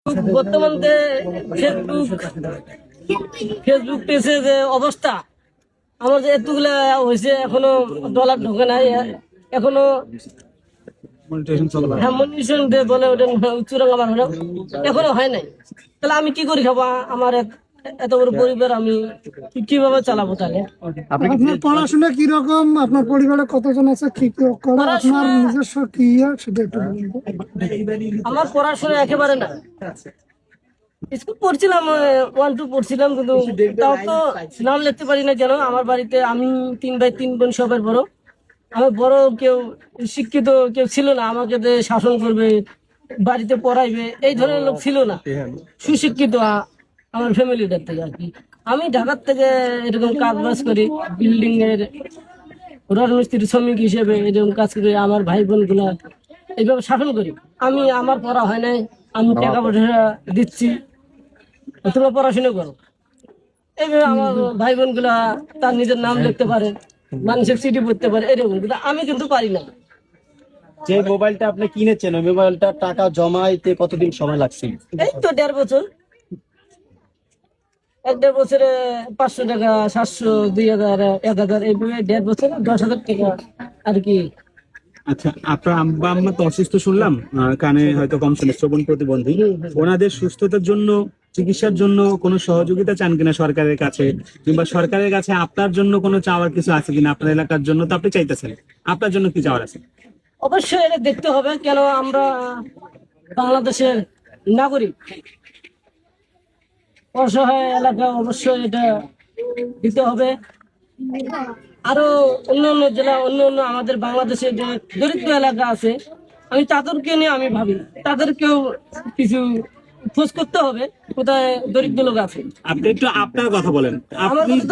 বর্তমান যে ফেসবুক পেজে যে অবস্থা, আমার যে এতগুলা হয়েছে এখনো ডলার ঢোকে নাই, এখনো হ্যাঁ মনিটেশন বলে ওটা চূড়াং আমার হলো এখনো হয় নাই। তাহলে আমি কি করি খাবো? আমার এত বড় পরিবার, আমি কিভাবে চালাবো? তাহলে আপনার পড়াশোনা কিরকম, আপনার পরিবারে কতজন আছে, কি কি করে, আপনার নিজস্ব কি সেটা একটু বলুন। আমার পড়াশোনা একেবারে না। স্কুল পড়ছিলাম, 1-2 পড়ছিলাম, কিন্তু তাও তো নাম লিখতে পারি না। কেন? আমার বাড়িতে আমি 3 ভাই 3 বোন, সবার বড়। আমার বড় কেউ শিক্ষিত কেউ ছিল না, আমাকে যে শাসন করবে, বাড়িতে পড়াইবে, এই ধরনের লোক ছিল না সুশিক্ষিত আমার ফ্যামিলিটার থেকে আর কি। আমি ঢাকার থেকে এরকম কাজ বাজ করি, বিল্ডিং এর রড মিস্ত্রি শ্রমিক হিসেবে এরকম কাজ করি। আমার ভাই বোন গুলা এইভাবে শাসন করি। আমার পড়া হয় নাই, আমি টাকা পয়সা দিচ্ছি, তোমরা পড়াশোনা করো। এইভাবে আমার ভাই বোন গুলা তার নিজের নাম লিখতে পারে, মানুষের চিঠি পড়তে পারে, এরকম। কিন্তু আমি কিন্তু পারি না। যে মোবাইলটা আপনি কিনেছেন, ওই মোবাইলটা টাকা জমাইতে কতদিন সময় লাগছে? এই তো 1.5 বছর। 1-1.5 বছরে 500 টাকা, 700, 2000, 1000, এইভাবে 1.5 বছরে 10,000 টাকা আর কি। আচ্ছা, আপনার আব্বা আম্মা তো অসুস্থ শুনলাম, কানে হয়তো কম শুনে, শ্রবণ প্রতিবন্ধী। ওনাদের সুস্থতার জন্য, চিকিৎসার জন্য কোনো সহযোগিতা চান কিনা সরকারের কাছে, কিংবা সরকারের কাছে আপনার জন্য কোনো চাওয়ার কিছু আছে কিনা? আপনার এলাকার জন্য তো আপনি চাইতেছেন, আপনার জন্য কি চাওয়ার আছে? অবশ্যই এটা দেখতে হবে। কেন? আমরা বাংলাদেশের নাগরিক, অসহায় এলাকা, অবশ্যই এটা দিতে হবে। আরো অন্যান্য জেলা, অন্যান্য আমাদের বাংলাদেশে যে দরিদ্র এলাকা আছে, আমি তাদেরকে নিয়ে আমি ভাবি, তাদেরকেও কিছু খোঁজ করতে হবে কোথায় দরিদ্র লোক আছে। আপনি একটু আপনার কথা বলেন। আমার আপনি কথা তো